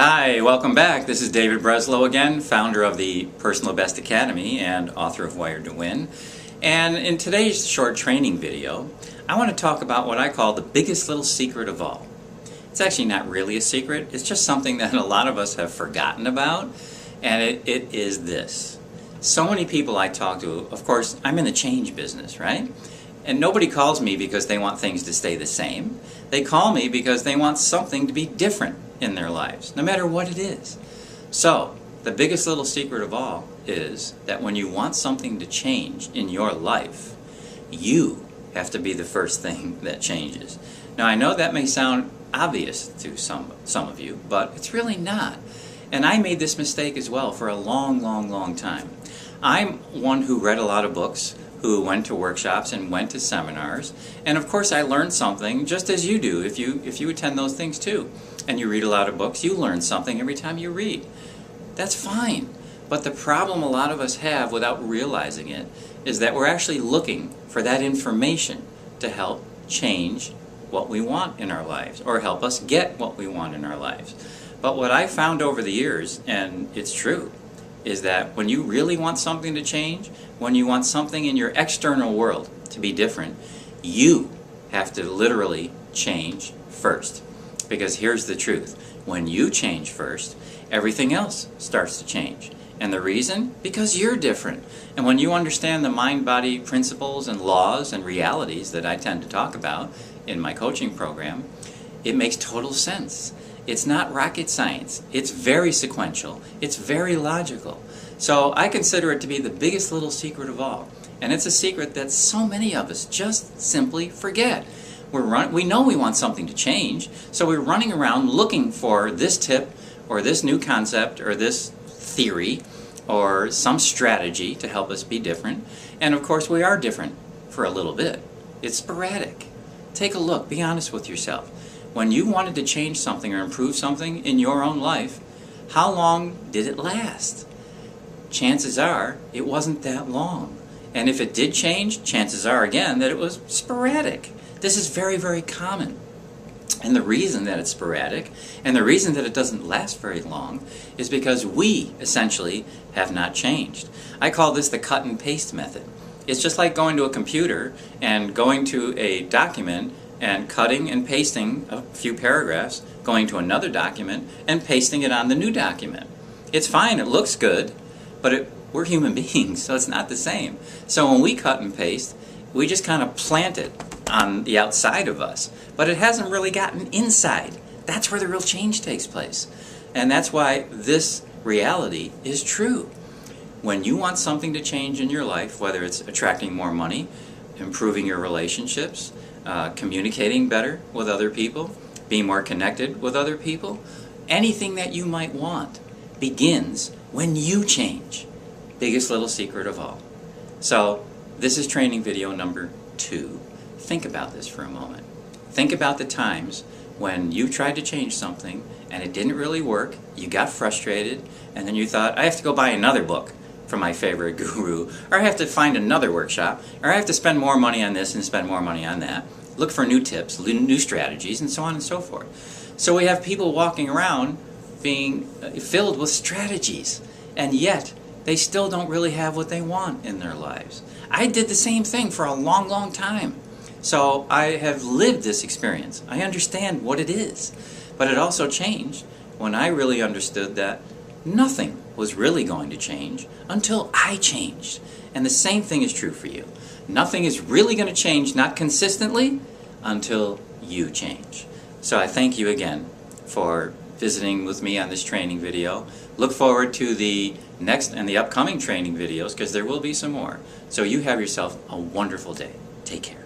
Hi, welcome back. This is David Breslow again, founder of the Personal Best Academy and author of Wired to Win. And in today's short training video, I want to talk about what I call the biggest little secret of all. It's actually not really a secret, it's just something that a lot of us have forgotten about, and it is this. So many people I talk to, of course, I'm in the change business, right? And nobody calls me because they want things to stay the same. They call me because they want something to be different in their lives, no matter what it is. So, the biggest little secret of all is that when you want something to change in your life, you have to be the first thing that changes. Now, I know that may sound obvious to some of you, but it's really not. And I made this mistake as well for a long time. I'm one who read a lot of books, who went to workshops and went to seminars, and of course I learned something just as you do if you attend those things too. And you read a lot of books, you learn something every time you read. That's fine. But the problem a lot of us have without realizing it is that we're actually looking for that information to help change what we want in our lives or help us get what we want in our lives. But what I found over the years, and it's true, is that when you really want something to change, when you want something in your external world to be different, you have to literally change first. Because here's the truth. When you change first, everything else starts to change. And the reason? Because you're different. And when you understand the mind-body principles and laws and realities that I tend to talk about in my coaching program, it makes total sense. It's not rocket science. It's very sequential. It's very logical. So I consider it to be the biggest little secret of all. And it's a secret that so many of us just simply forget. We know we want something to change, so we're running around looking for this tip or this new concept or this theory or some strategy to help us be different. And of course we are different for a little bit. It's sporadic. Take a look. Be honest with yourself. When you wanted to change something or improve something in your own life, how long did it last? Chances are it wasn't that long. And if it did change, chances are again that it was sporadic. This is very common. And the reason that it's sporadic and the reason that it doesn't last very long is because we essentially have not changed. I call this the cut and paste method. It's just like going to a computer and going to a document and cutting and pasting a few paragraphs, going to another document and pasting it on the new document. It's fine, it looks good, but we're human beings, so it's not the same. So when we cut and paste, we just kind of plant it on the outside of us, but it hasn't really gotten inside. That's where the real change takes place. And that's why this reality is true. When you want something to change in your life, whether it's attracting more money, improving your relationships, communicating better with other people, being more connected with other people, anything that you might want begins when you change. Biggest little secret of all. So this is training video number 2. Think about this for a moment. Think about the times when you tried to change something and it didn't really work, you got frustrated, and then you thought, I have to go buy another book from my favorite guru, or I have to find another workshop, or I have to spend more money on this and spend more money on that. Look for new tips, new strategies, and so on and so forth. So we have people walking around being filled with strategies, and yet they still don't really have what they want in their lives. I did the same thing for a long time. So I have lived this experience. I understand what it is. But it also changed when I really understood that nothing was really going to change until I changed. And the same thing is true for you. Nothing is really going to change, not consistently, until you change. So I thank you again for visiting with me on this training video. Look forward to the next and the upcoming training videos because there will be some more. So you have yourself a wonderful day. Take care.